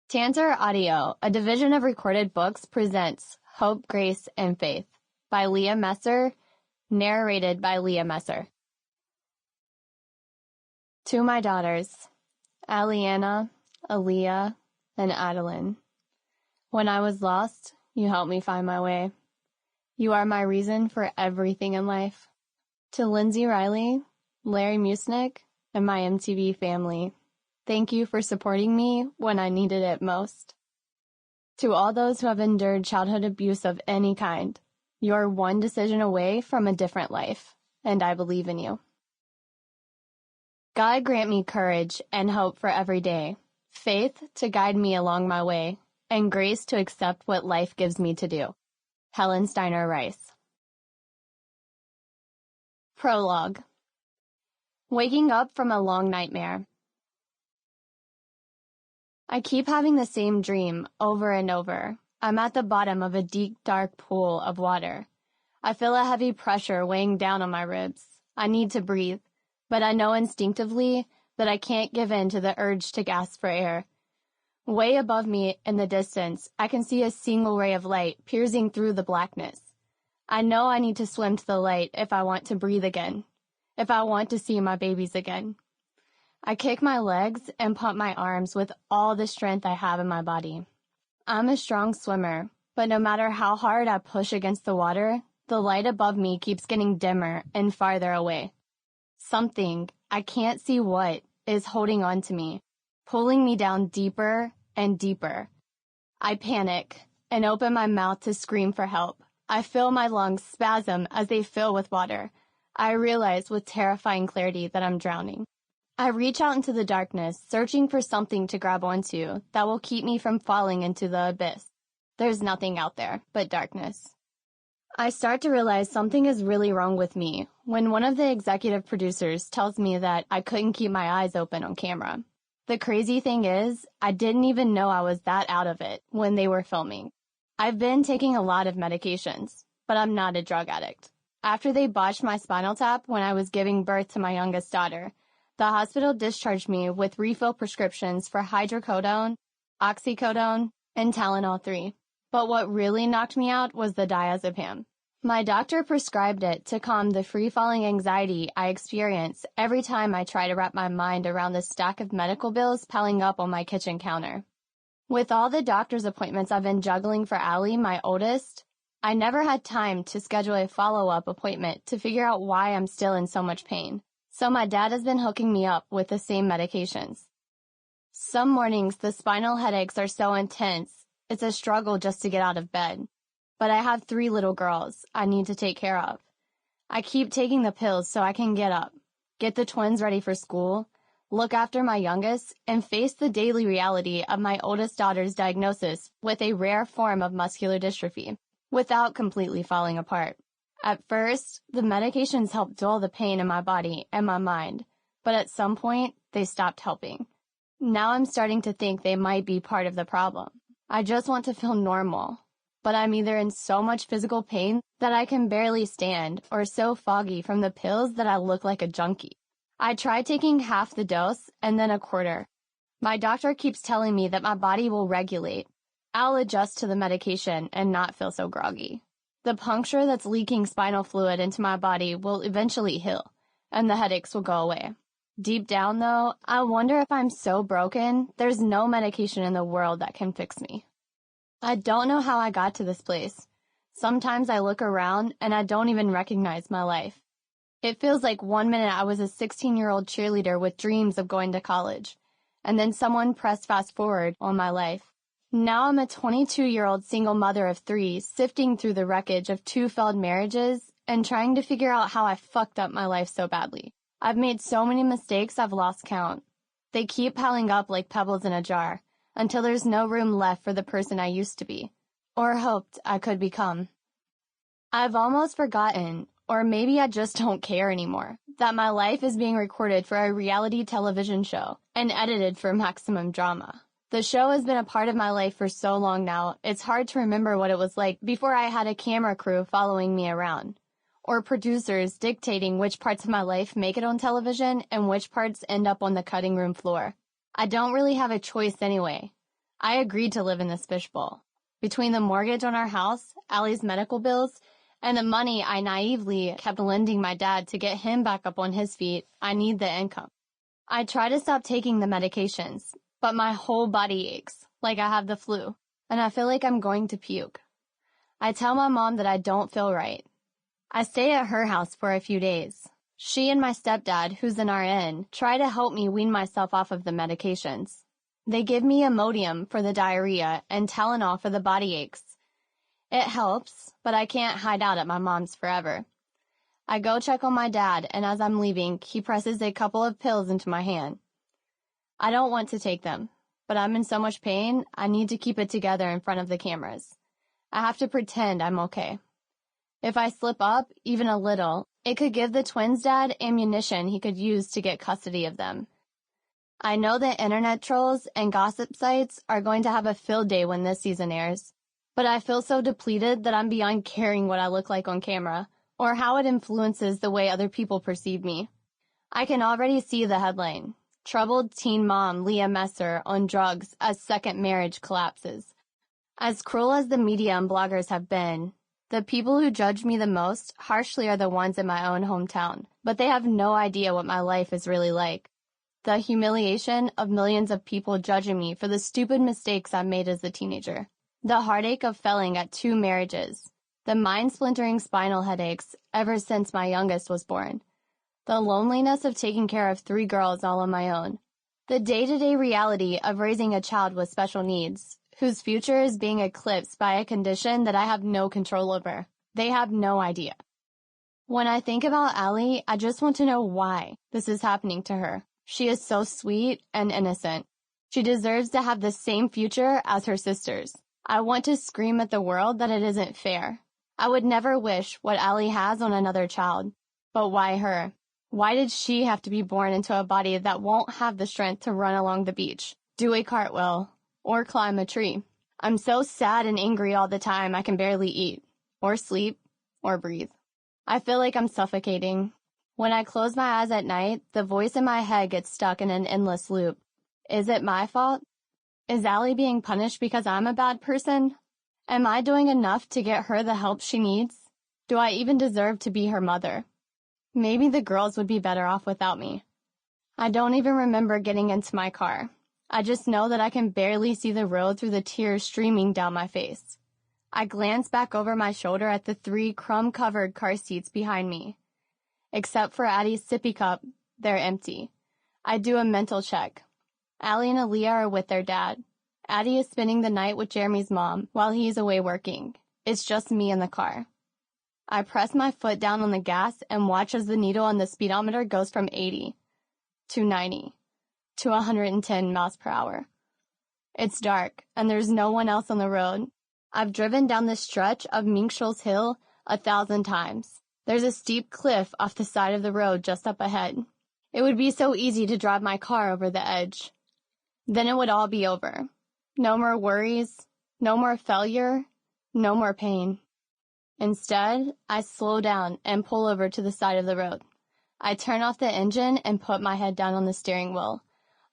Tantor Audio, a division of Recorded Books, presents Hope, Grace, and Faith by Leah Messer, narrated by Leah Messer. To my daughters, Aliana, Aaliyah, and Adeline. When I was lost, you helped me find my way. You are my reason for everything in life. To Lindsay Riley, Larry Musnick, and my MTV family, thank you for supporting me when I needed it most. To all those who have endured childhood abuse of any kind, you're one decision away from a different life, and I believe in you. God grant me courage and hope for every day, faith to guide me along my way, and grace to accept what life gives me to do. Helen Steiner Rice. Prologue. Waking up from a long nightmare. I keep having the same dream over and over. I'm at the bottom of a deep, dark pool of water. I feel a heavy pressure weighing down on my ribs. I need to breathe, but I know instinctively that I can't give in to the urge to gasp for air. Way above me in the distance, I can see a single ray of light piercing through the blackness. I know I need to swim to the light if I want to breathe again, if I want to see my babies again. I kick my legs and pump my arms with all the strength I have in my body. I'm a strong swimmer, but no matter how hard I push against the water, the light above me keeps getting dimmer and farther away. Something, I can't see what, is holding on to me, pulling me down deeper and deeper. I panic and open my mouth to scream for help. I feel my lungs spasm as they fill with water. I realize with terrifying clarity that I'm drowning. I reach out into the darkness, searching for something to grab onto that will keep me from falling into the abyss. There's nothing out there but darkness. I start to realize something is really wrong with me when one of the executive producers tells me that I couldn't keep my eyes open on camera. The crazy thing is, I didn't even know I was that out of it when they were filming. I've been taking a lot of medications, but I'm not a drug addict. After they botched my spinal tap when I was giving birth to my youngest daughter, the hospital discharged me with refill prescriptions for hydrocodone, oxycodone, and Tylenol 3. But what really knocked me out was the diazepam. My doctor prescribed it to calm the free-falling anxiety I experience every time I try to wrap my mind around the stack of medical bills piling up on my kitchen counter. With all the doctor's appointments I've been juggling for Allie, my oldest, I never had time to schedule a follow-up appointment to figure out why I'm still in so much pain. So my dad has been hooking me up with the same medications. Some mornings the spinal headaches are so intense, it's a struggle just to get out of bed. But I have 3 little girls I need to take care of. I keep taking the pills so I can get up, get the twins ready for school, look after my youngest, and face the daily reality of my oldest daughter's diagnosis with a rare form of muscular dystrophy, without completely falling apart. At first, the medications helped dull the pain in my body and my mind, but at some point, they stopped helping. Now I'm starting to think they might be part of the problem. I just want to feel normal, but I'm either in so much physical pain that I can barely stand or so foggy from the pills that I look like a junkie. I tried taking half the dose and then a quarter. My doctor keeps telling me that my body will regulate. I'll adjust to the medication and not feel so groggy. The puncture that's leaking spinal fluid into my body will eventually heal, and the headaches will go away. Deep down, though, I wonder if I'm so broken, there's no medication in the world that can fix me. I don't know how I got to this place. Sometimes I look around and I don't even recognize my life. It feels like one minute I was a 16-year-old cheerleader with dreams of going to college, and then someone pressed fast forward on my life. Now I'm a 22-year-old single mother of 3 sifting through the wreckage of 2 failed marriages and trying to figure out how I fucked up my life so badly. I've made so many mistakes I've lost count. They keep piling up like pebbles in a jar until there's no room left for the person I used to be, or hoped I could become. I've almost forgotten, or maybe I just don't care anymore, that my life is being recorded for a reality television show and edited for maximum drama. The show has been a part of my life for so long now, it's hard to remember what it was like before I had a camera crew following me around, or producers dictating which parts of my life make it on television and which parts end up on the cutting room floor. I don't really have a choice anyway. I agreed to live in this fishbowl. Between the mortgage on our house, Allie's medical bills, and the money I naively kept lending my dad to get him back up on his feet, I need the income. I try to stop taking the medications, but my whole body aches, like I have the flu, and I feel like I'm going to puke. I tell my mom that I don't feel right. I stay at her house for a few days. She and my stepdad, who's an RN, try to help me wean myself off of the medications. They give me Imodium for the diarrhea and Tylenol for the body aches. It helps, but I can't hide out at my mom's forever. I go check on my dad, and as I'm leaving, he presses a couple of pills into my hand. I don't want to take them, but I'm in so much pain, I need to keep it together in front of the cameras. I have to pretend I'm okay. If I slip up, even a little, it could give the twins' dad ammunition he could use to get custody of them. I know that internet trolls and gossip sites are going to have a field day when this season airs, but I feel so depleted that I'm beyond caring what I look like on camera, or how it influences the way other people perceive me. I can already see the headline, Troubled Teen Mom Leah Messer on Drugs as Second Marriage Collapses. As cruel as the media and bloggers have been, the people who judge me the most harshly are the ones in my own hometown, but they have no idea what my life is really like. The humiliation of millions of people judging me for the stupid mistakes I made as a teenager. The heartache of failing at 2 marriages. The mind-splintering spinal headaches ever since my youngest was born. The loneliness of taking care of 3 girls all on my own. The day-to-day reality of raising a child with special needs, whose future is being eclipsed by a condition that I have no control over. They have no idea. When I think about Allie, I just want to know why this is happening to her. She is so sweet and innocent. She deserves to have the same future as her sisters. I want to scream at the world that it isn't fair. I would never wish what Allie has on another child. But why her? Why did she have to be born into a body that won't have the strength to run along the beach, do a cartwheel, or climb a tree? I'm so sad and angry all the time I can barely eat, or sleep, or breathe. I feel like I'm suffocating. When I close my eyes at night, the voice in my head gets stuck in an endless loop. Is it my fault? Is Allie being punished because I'm a bad person? Am I doing enough to get her the help she needs? Do I even deserve to be her mother? Maybe the girls would be better off without me. I don't even remember getting into my car. I just know that I can barely see the road through the tears streaming down my face. I glance back over my shoulder at the 3 crumb-covered car seats behind me. Except for Addie's sippy cup, they're empty. I do a mental check. Allie and Leah are with their dad. Addie is spending the night with Jeremy's mom while he's away working. It's just me in the car. I press my foot down on the gas and watch as the needle on the speedometer goes from 80 to 90 to 110 miles per hour. It's dark, and there's no one else on the road. I've driven down this stretch of Minkshoals Hill 1,000 times. There's a steep cliff off the side of the road just up ahead. It would be so easy to drive my car over the edge. Then it would all be over. No more worries, no more failure, no more pain. Instead, I slow down and pull over to the side of the road. I turn off the engine and put my head down on the steering wheel.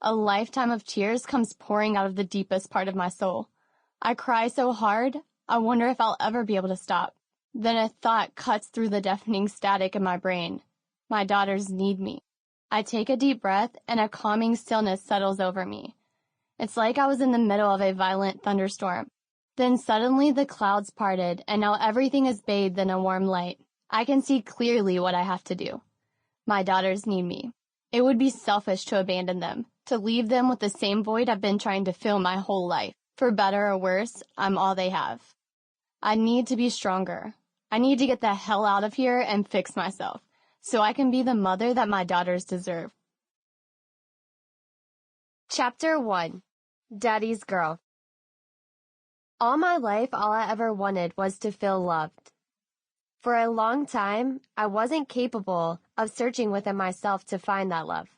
A lifetime of tears comes pouring out of the deepest part of my soul. I cry so hard, I wonder if I'll ever be able to stop. Then a thought cuts through the deafening static in my brain. My daughters need me. I take a deep breath and a calming stillness settles over me. It's like I was in the middle of a violent thunderstorm. Then suddenly the clouds parted and now everything is bathed in a warm light. I can see clearly what I have to do. My daughters need me. It would be selfish to abandon them, to leave them with the same void I've been trying to fill my whole life. For better or worse, I'm all they have. I need to be stronger. I need to get the hell out of here and fix myself, so I can be the mother that my daughters deserve. Chapter 1. Daddy's Girl. All my life, all I ever wanted was to feel loved. For a long time, I wasn't capable of searching within myself to find that love.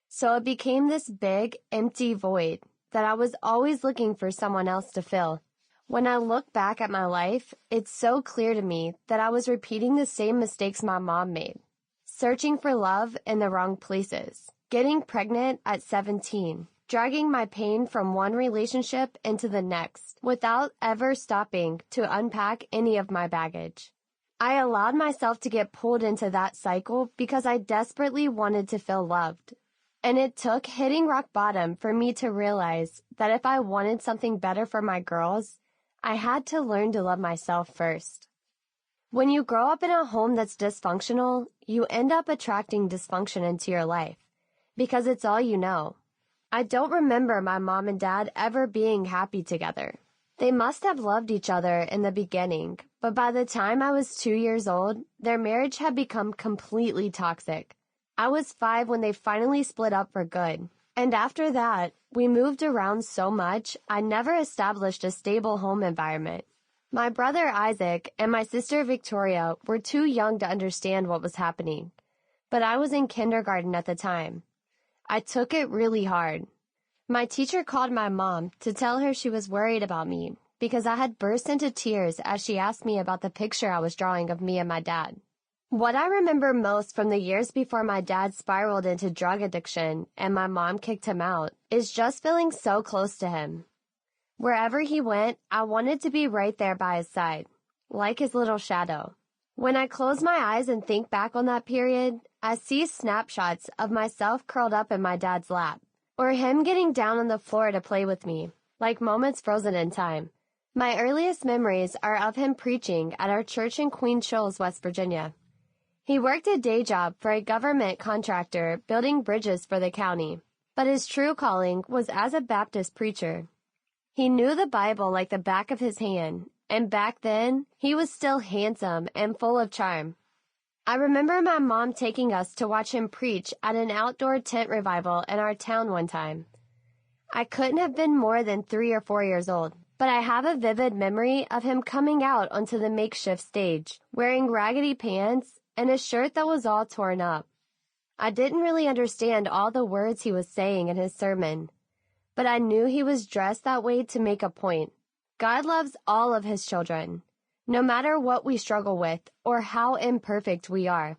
So it became this big, empty void that I was always looking for someone else to fill. When I look back at my life, it's so clear to me that I was repeating the same mistakes my mom made. Searching for love in the wrong places. Getting pregnant at 17. dragging my pain from one relationship into the next, without ever stopping to unpack any of my baggage. I allowed myself to get pulled into that cycle because I desperately wanted to feel loved. And it took hitting rock bottom for me to realize that if I wanted something better for my girls, I had to learn to love myself first. When you grow up in a home that's dysfunctional, you end up attracting dysfunction into your life, because it's all you know. I don't remember my mom and dad ever being happy together. They must have loved each other in the beginning, but by the time I was 2 years old, their marriage had become completely toxic. I was 5 when they finally split up for good. And after that, we moved around so much, I never established a stable home environment. My brother Isaac and my sister Victoria were too young to understand what was happening, but I was in kindergarten at the time. I took it really hard. My teacher called my mom to tell her she was worried about me because I had burst into tears as she asked me about the picture I was drawing of me and my dad. What I remember most from the years before my dad spiraled into drug addiction and my mom kicked him out is just feeling so close to him. Wherever he went, I wanted to be right there by his side, like his little shadow. When I close my eyes and think back on that period, I see snapshots of myself curled up in my dad's lap, or him getting down on the floor to play with me, like moments frozen in time. My earliest memories are of him preaching at our church in Queen Shoals, West Virginia. He worked a day job for a government contractor building bridges for the county, but his true calling was as a Baptist preacher. He knew the Bible like the back of his hand, and back then, he was still handsome and full of charm. I remember my mom taking us to watch him preach at an outdoor tent revival in our town one time. I couldn't have been more than 3 or 4 years old, but I have a vivid memory of him coming out onto the makeshift stage, wearing raggedy pants and a shirt that was all torn up. I didn't really understand all the words he was saying in his sermon, but I knew he was dressed that way to make a point. God loves all of his children, no matter what we struggle with or how imperfect we are.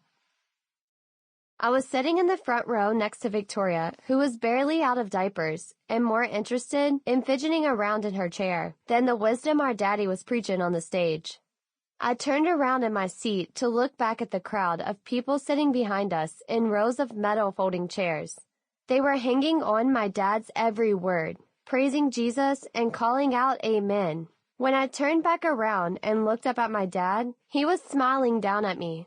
I was sitting in the front row next to Victoria, who was barely out of diapers and more interested in fidgeting around in her chair than the wisdom our daddy was preaching on the stage. I turned around in my seat to look back at the crowd of people sitting behind us in rows of metal folding chairs. They were hanging on my dad's every word, praising Jesus and calling out amen. When I turned back around and looked up at my dad, he was smiling down at me.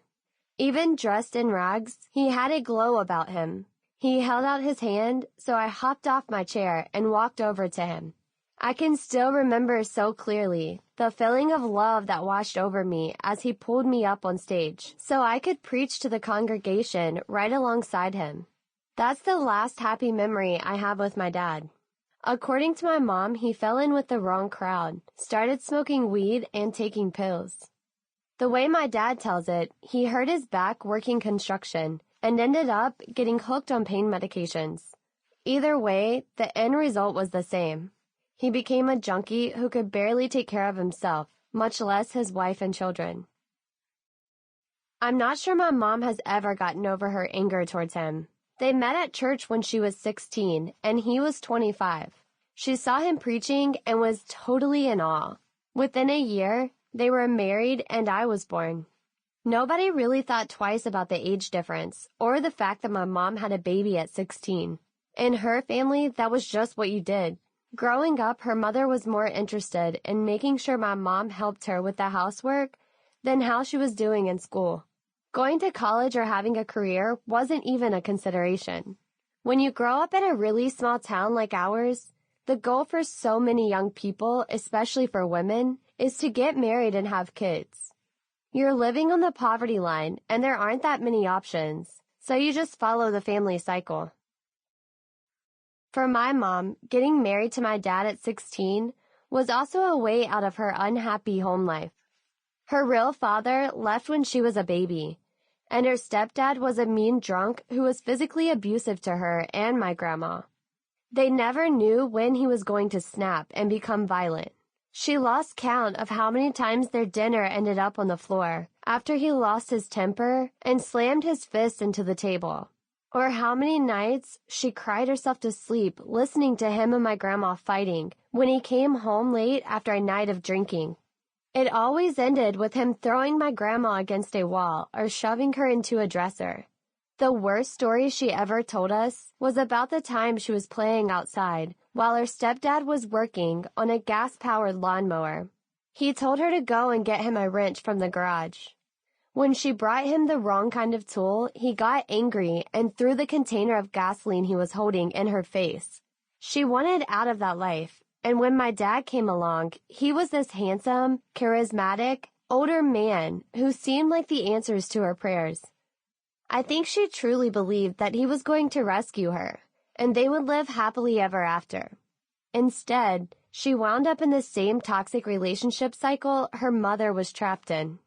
Even dressed in rags, he had a glow about him. He held out his hand, so I hopped off my chair and walked over to him. I can still remember so clearly the feeling of love that washed over me as he pulled me up on stage so I could preach to the congregation right alongside him. That's the last happy memory I have with my dad. According to my mom, he fell in with the wrong crowd, started smoking weed and taking pills. The way my dad tells it, he hurt his back working construction and ended up getting hooked on pain medications. Either way, the end result was the same. He became a junkie who could barely take care of himself, much less his wife and children. I'm not sure my mom has ever gotten over her anger towards him. They met at church when she was 16 and he was 25. She saw him preaching and was totally in awe. Within a year, they were married and I was born. Nobody really thought twice about the age difference or the fact that my mom had a baby at 16. In her family, that was just what you did. Growing up, her mother was more interested in making sure my mom helped her with the housework than how she was doing in school. Going to college or having a career wasn't even a consideration. When you grow up in a really small town like ours, the goal for so many young people, especially for women, is to get married and have kids. You're living on the poverty line and there aren't that many options, so you just follow the family cycle. For my mom, getting married to my dad at 16 was also a way out of her unhappy home life. Her real father left when she was a baby, and her stepdad was a mean drunk who was physically abusive to her and my grandma. They never knew when he was going to snap and become violent. She lost count of how many times their dinner ended up on the floor after he lost his temper and slammed his fist into the table. Or how many nights she cried herself to sleep listening to him and my grandma fighting when he came home late after a night of drinking. It always ended with him throwing my grandma against a wall or shoving her into a dresser. The worst story she ever told us was about the time she was playing outside while her stepdad was working on a gas-powered lawnmower. He told her to go and get him a wrench from the garage. When she brought him the wrong kind of tool, he got angry and threw the container of gasoline he was holding in her face. She wanted out of that life, and when my dad came along, he was this handsome, charismatic, older man who seemed like the answers to her prayers. I think she truly believed that he was going to rescue her, and they would live happily ever after. Instead, she wound up in the same toxic relationship cycle her mother was trapped in.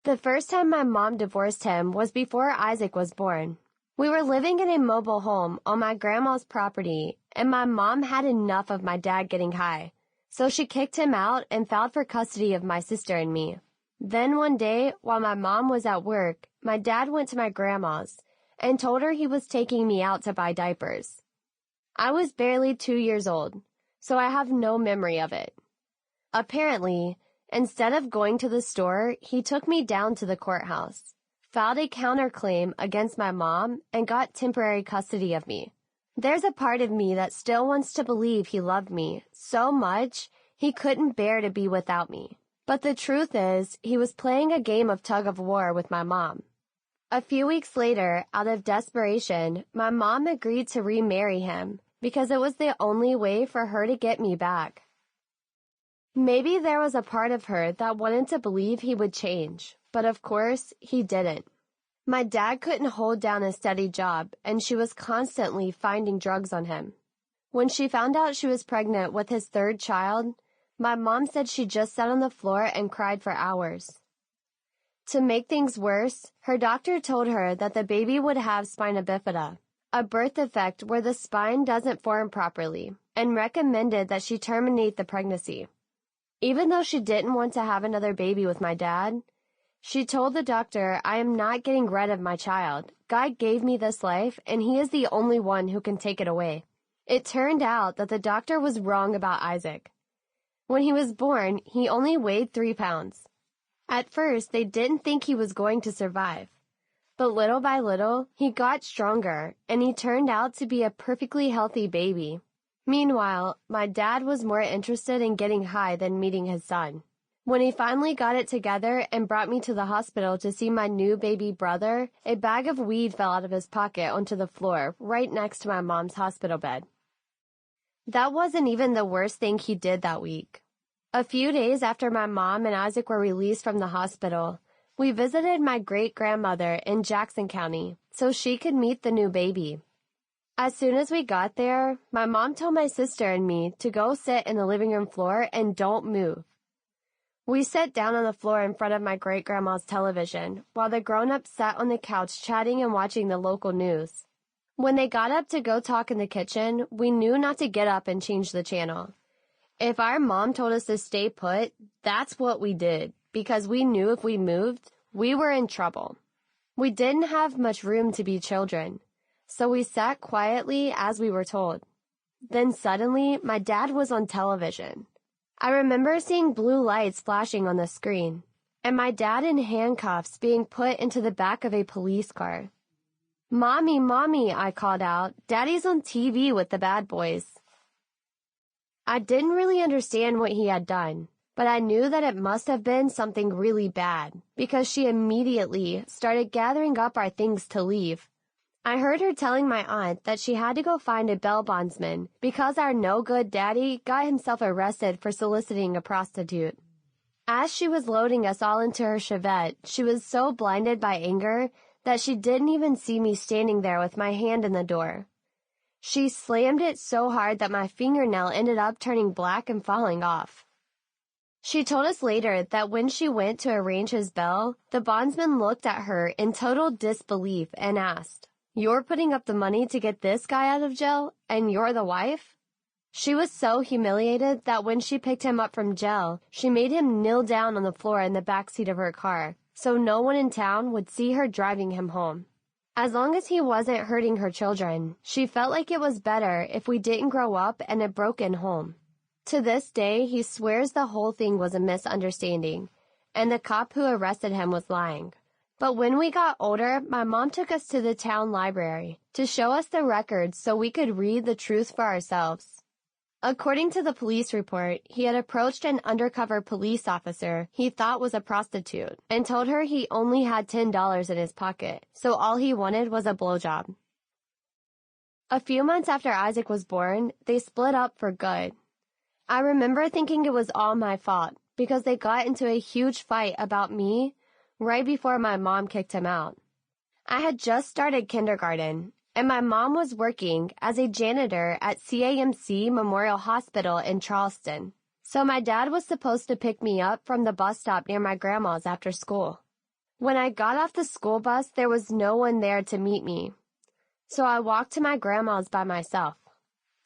The first time my mom divorced him was before Isaac was born. We were living in a mobile home on my grandma's property, and my mom had enough of my dad getting high, so she kicked him out and filed for custody of my sister and me. Then one day, while my mom was at work, my dad went to my grandma's and told her he was taking me out to buy diapers. I was barely 2 years old, so I have no memory of it. Apparently, instead of going to the store, he took me down to the courthouse, filed a counterclaim against my mom, and got temporary custody of me. There's a part of me that still wants to believe he loved me so much he couldn't bear to be without me. But the truth is, he was playing a game of tug-of-war with my mom. A few weeks later, out of desperation, my mom agreed to remarry him because it was the only way for her to get me back. Maybe there was a part of her that wanted to believe he would change, but of course, he didn't. My dad couldn't hold down a steady job, and she was constantly finding drugs on him. When she found out she was pregnant with his third child, my mom said she just sat on the floor and cried for hours. To make things worse, her doctor told her that the baby would have spina bifida, a birth defect where the spine doesn't form properly, and recommended that she terminate the pregnancy. Even though she didn't want to have another baby with my dad, she told the doctor, "I am not getting rid of my child. God gave me this life, and he is the only one who can take it away." It turned out that the doctor was wrong about Isaac. When he was born, he only weighed 3 pounds. At first, they didn't think he was going to survive. But little by little, he got stronger, and he turned out to be a perfectly healthy baby. Meanwhile, my dad was more interested in getting high than meeting his son. When he finally got it together and brought me to the hospital to see my new baby brother, a bag of weed fell out of his pocket onto the floor right next to my mom's hospital bed. That wasn't even the worst thing he did that week. A few days after my mom and Isaac were released from the hospital, we visited my great-grandmother in Jackson County so she could meet the new baby. As soon as we got there, my mom told my sister and me to go sit in the living room floor and don't move. We sat down on the floor in front of my great-grandma's television while the grown-ups sat on the couch chatting and watching the local news. When they got up to go talk in the kitchen, we knew not to get up and change the channel. If our mom told us to stay put, that's what we did, because we knew if we moved, we were in trouble. We didn't have much room to be children, so we sat quietly as we were told. Then suddenly, my dad was on television. I remember seeing blue lights flashing on the screen, and my dad in handcuffs being put into the back of a police car. "Mommy, Mommy," I called out, "Daddy's on TV with the bad boys." I didn't really understand what he had done, but I knew that it must have been something really bad, because she immediately started gathering up our things to leave. I heard her telling my aunt that she had to go find a bail bondsman because our no-good daddy got himself arrested for soliciting a prostitute. As she was loading us all into her Chevette, she was so blinded by anger that she didn't even see me standing there with my hand in the door. She slammed it so hard that my fingernail ended up turning black and falling off. She told us later that when she went to arrange his bail, the bondsman looked at her in total disbelief and asked, "You're putting up the money to get this guy out of jail, and you're the wife?" She was so humiliated that when she picked him up from jail, she made him kneel down on the floor in the back seat of her car, so no one in town would see her driving him home. As long as he wasn't hurting her children, she felt like it was better if we didn't grow up in a broken home. To this day, he swears the whole thing was a misunderstanding, and the cop who arrested him was lying. But when we got older, my mom took us to the town library to show us the records so we could read the truth for ourselves. According to the police report, he had approached an undercover police officer he thought was a prostitute and told her he only had $10 in his pocket, so all he wanted was a blowjob. A few months after Isaac was born, they split up for good. I remember thinking it was all my fault because they got into a huge fight about me right before my mom kicked him out. I had just started kindergarten, and my mom was working as a janitor at CAMC Memorial Hospital in Charleston. So my dad was supposed to pick me up from the bus stop near my grandma's after school. When I got off the school bus, there was no one there to meet me. So I walked to my grandma's by myself.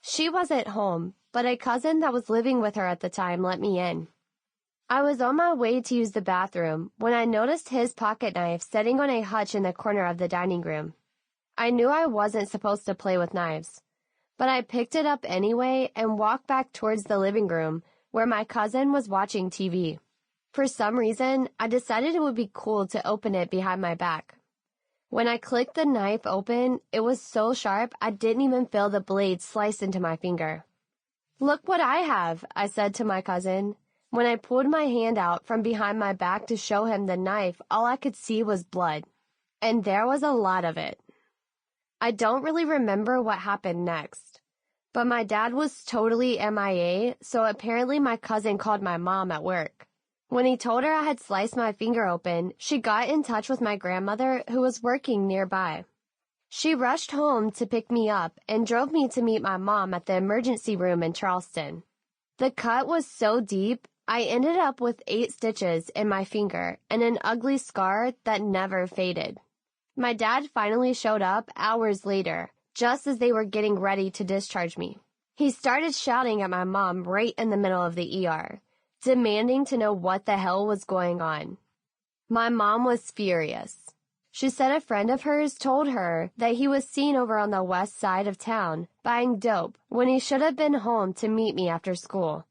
She wasn't home, but a cousin that was living with her at the time let me in. I was on my way to use the bathroom when I noticed his pocket knife sitting on a hutch in the corner of the dining room. I knew I wasn't supposed to play with knives, but I picked it up anyway and walked back towards the living room where my cousin was watching TV. For some reason, I decided it would be cool to open it behind my back. When I clicked the knife open, it was so sharp I didn't even feel the blade slice into my finger. "Look what I have," I said to my cousin. When I pulled my hand out from behind my back to show him the knife, all I could see was blood. And there was a lot of it. I don't really remember what happened next, but my dad was totally MIA, so apparently my cousin called my mom at work. When he told her I had sliced my finger open, she got in touch with my grandmother who was working nearby. She rushed home to pick me up and drove me to meet my mom at the emergency room in Charleston. The cut was so deep, I ended up with 8 stitches in my finger and an ugly scar that never faded. My dad finally showed up hours later, just as they were getting ready to discharge me. He started shouting at my mom right in the middle of the ER, demanding to know what the hell was going on. My mom was furious. She said a friend of hers told her that he was seen over on the west side of town buying dope when he should have been home to meet me after school.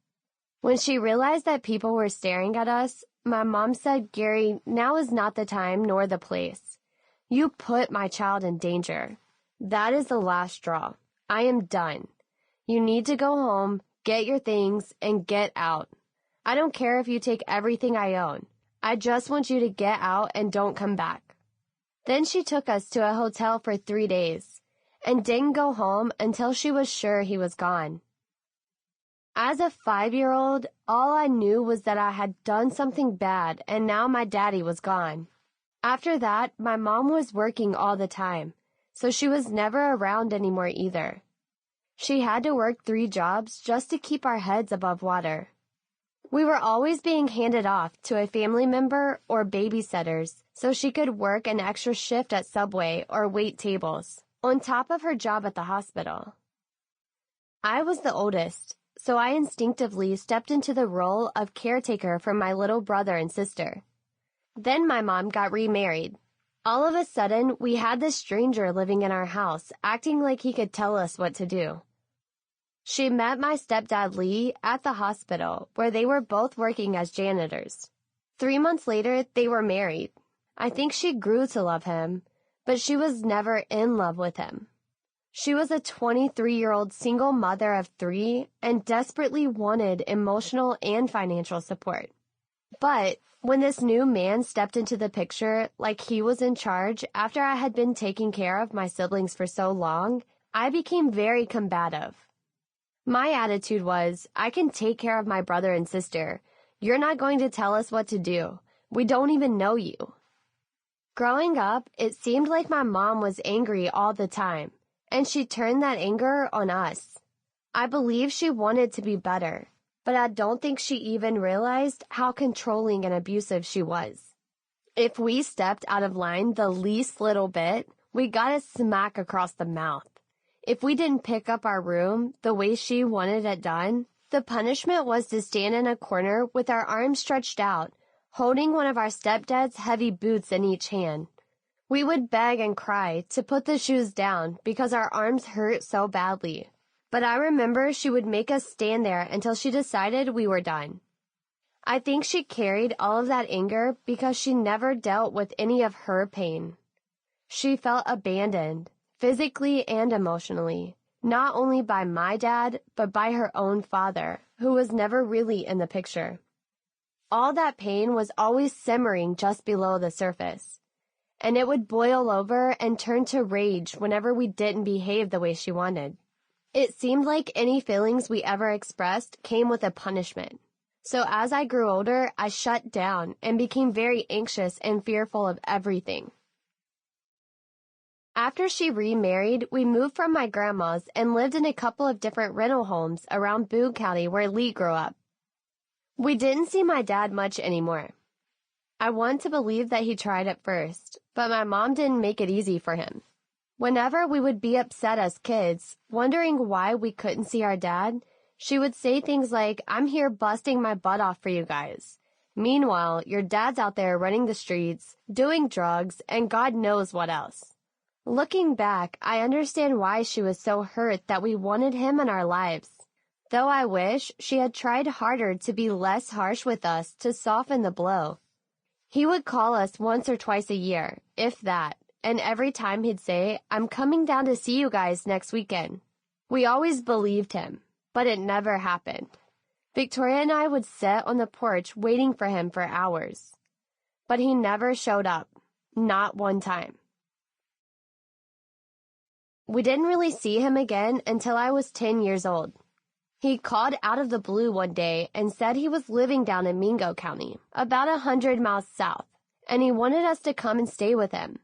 When she realized that people were staring at us, my mom said, "Gary, now is not the time nor the place. You put my child in danger. That is the last straw. I am done. You need to go home, get your things, and get out. I don't care if you take everything I own. I just want you to get out and don't come back." Then she took us to a hotel for 3 days and didn't go home until she was sure he was gone. As a 5-year-old, all I knew was that I had done something bad and now my daddy was gone. After that, my mom was working all the time, so she was never around anymore either. She had to work 3 jobs just to keep our heads above water. We were always being handed off to a family member or babysitters so she could work an extra shift at Subway or wait tables, on top of her job at the hospital. I was the oldest, so I instinctively stepped into the role of caretaker for my little brother and sister. Then my mom got remarried. All of a sudden, we had this stranger living in our house, acting like he could tell us what to do. She met my stepdad Lee at the hospital, where they were both working as janitors. 3 months later, they were married. I think she grew to love him, but she was never in love with him. She was a 23-year-old single mother of 3 and desperately wanted emotional and financial support. But when this new man stepped into the picture like he was in charge after I had been taking care of my siblings for so long, I became very combative. My attitude was, "I can take care of my brother and sister. You're not going to tell us what to do. We don't even know you." Growing up, it seemed like my mom was angry all the time, and she turned that anger on us. I believe she wanted to be better, but I don't think she even realized how controlling and abusive she was. If we stepped out of line the least little bit, we got a smack across the mouth. If we didn't pick up our room the way she wanted it done, the punishment was to stand in a corner with our arms stretched out, holding one of our stepdad's heavy boots in each hand. We would beg and cry to put the shoes down because our arms hurt so badly. But I remember she would make us stand there until she decided we were done. I think she carried all of that anger because she never dealt with any of her pain. She felt abandoned, physically and emotionally, not only by my dad, but by her own father, who was never really in the picture. All that pain was always simmering just below the surface, and it would boil over and turn to rage whenever we didn't behave the way she wanted. It seemed like any feelings we ever expressed came with a punishment. So as I grew older, I shut down and became very anxious and fearful of everything. After she remarried, we moved from my grandma's and lived in a couple of different rental homes around Boone County where Lee grew up. We didn't see my dad much anymore. I want to believe that he tried at first, but my mom didn't make it easy for him. Whenever we would be upset as kids, wondering why we couldn't see our dad, she would say things like, "I'm here busting my butt off for you guys. Meanwhile, your dad's out there running the streets, doing drugs, and God knows what else." Looking back, I understand why she was so hurt that we wanted him in our lives. Though I wish she had tried harder to be less harsh with us to soften the blow. He would call us once or twice a year, if that, and every time he'd say, "I'm coming down to see you guys next weekend." We always believed him, but it never happened. Victoria and I would sit on the porch waiting for him for hours. But he never showed up, not one time. We didn't really see him again until I was 10 years old. He called out of the blue one day and said he was living down in Mingo County, about 100 miles south, and he wanted us to come and stay with him.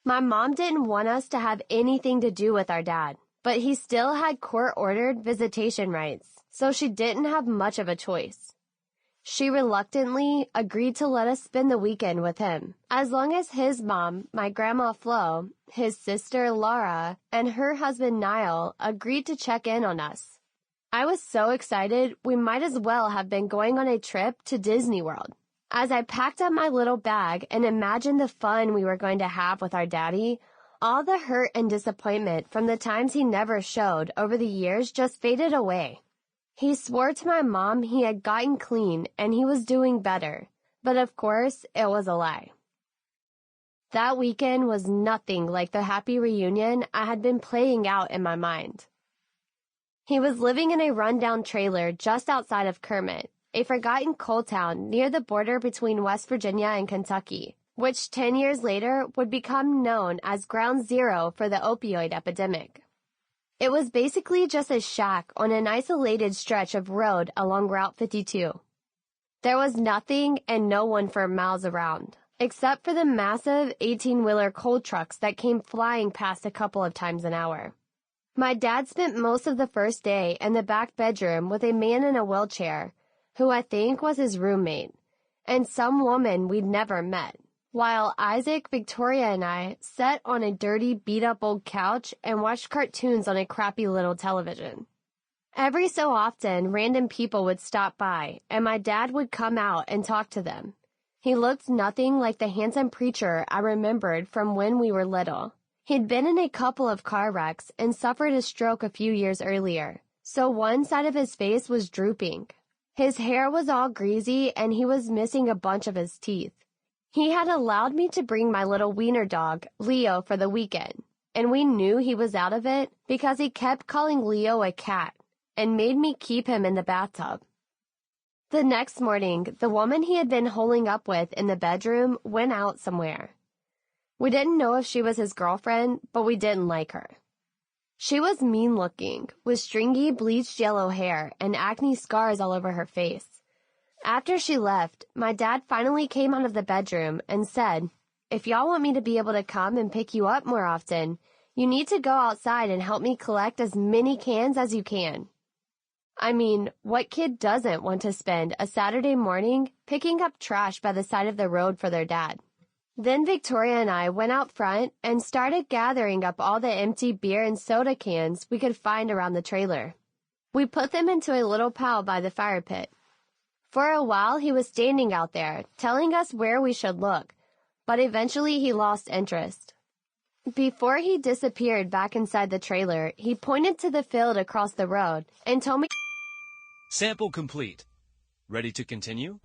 My mom didn't want us to have anything to do with our dad, but he still had court-ordered visitation rights, so she didn't have much of a choice. She reluctantly agreed to let us spend the weekend with him, as long as his mom, my grandma Flo, his sister Laura, and her husband Niall agreed to check in on us. I was so excited we might as well have been going on a trip to Disney World. As I packed up my little bag and imagined the fun we were going to have with our daddy, all the hurt and disappointment from the times he never showed over the years just faded away. He swore to my mom he had gotten clean and he was doing better, but of course it was a lie. That weekend was nothing like the happy reunion I had been playing out in my mind. He was living in a rundown trailer just outside of Kermit, a forgotten coal town near the border between West Virginia and Kentucky, which 10 years later would become known as Ground Zero for the opioid epidemic. It was basically just a shack on an isolated stretch of road along Route 52. There was nothing and no one for miles around, except for the massive 18-wheeler coal trucks that came flying past a couple of times an hour. My dad spent most of the first day in the back bedroom with a man in a wheelchair, who I think was his roommate, and some woman we'd never met, while Isaac, Victoria, and I sat on a dirty, beat-up old couch and watched cartoons on a crappy little television. Every so often, random people would stop by, and my dad would come out and talk to them. He looked nothing like the handsome preacher I remembered from when we were little. He'd been in a couple of car wrecks and suffered a stroke a few years earlier, so one side of his face was drooping. His hair was all greasy and he was missing a bunch of his teeth. He had allowed me to bring my little wiener dog, Leo, for the weekend, and we knew he was out of it because he kept calling Leo a cat and made me keep him in the bathtub. The next morning, the woman he had been holing up with in the bedroom went out somewhere. We didn't know if she was his girlfriend, but we didn't like her. She was mean-looking, with stringy bleached yellow hair and acne scars all over her face. After she left, my dad finally came out of the bedroom and said, "If y'all want me to be able to come and pick you up more often, you need to go outside and help me collect as many cans as you can." I mean, what kid doesn't want to spend a Saturday morning picking up trash by the side of the road for their dad? Then Victoria and I went out front and started gathering up all the empty beer and soda cans we could find around the trailer. We put them into a little pile by the fire pit. For a while he was standing out there, telling us where we should look, but eventually he lost interest. Before he disappeared back inside the trailer, he pointed to the field across the road and told me, Sample complete. Ready to continue?